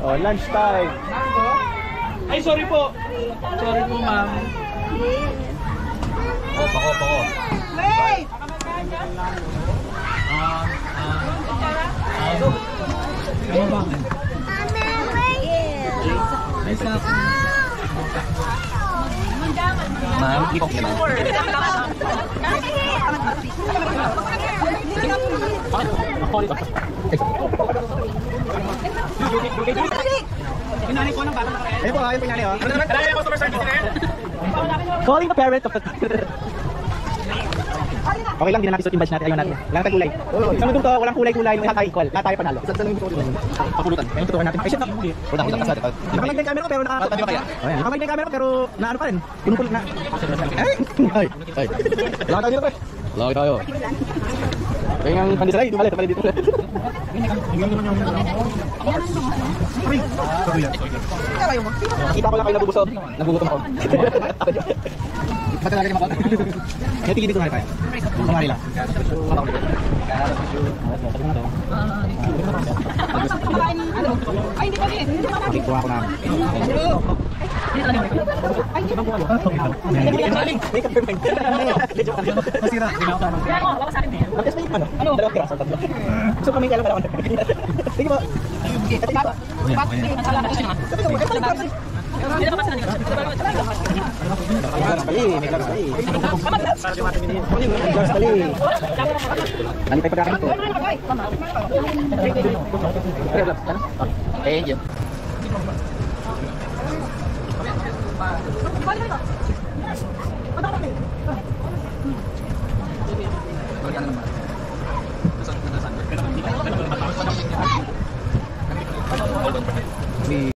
Oh, lunch time. Ay, sorry po. Sorry po, ma'am. Oh, pako. Wait! Ano ba? May sa Ma'am, hindi ko naman. Pinanay ko ng bata. Ayun po, pinanay oh. Ano naman? Kailangan yung customer service nila. Calling the parent of the... Okay lang, hindi na natin suot yung badge natin. Ayaw natin. Wala tayong kulay. Sa mundo to, walang kulay-kulay. Lahat tayo equal. Lahat tayo panalo. Isa sa nang papulutan. Ayun, tutukan natin. Ay, shit na. Utang. Nakamag na yung camera ko, pero Tatlo kaya? Nakamag na yung camera ko, pero naano pa rin. Pinupulot na. Ay! Lakad tayo dito, pre. Lakad tayo. Kaya nga pandisalay. Ito pala dito. Kita ko lang kayo nabubusog. Nagugutom ako. Ba't talaga naman ako? Kaya tigil dito nga tayo. Kumari lang. Ay, hindi pa rin. Okay, kuha ko na. Masira. Nag-test na yung ano? Dalawang kiraso, tatlo. So kami kailan pala ako. Sige po. May gloves pali. Nalipay pagkakain ko. Thank you.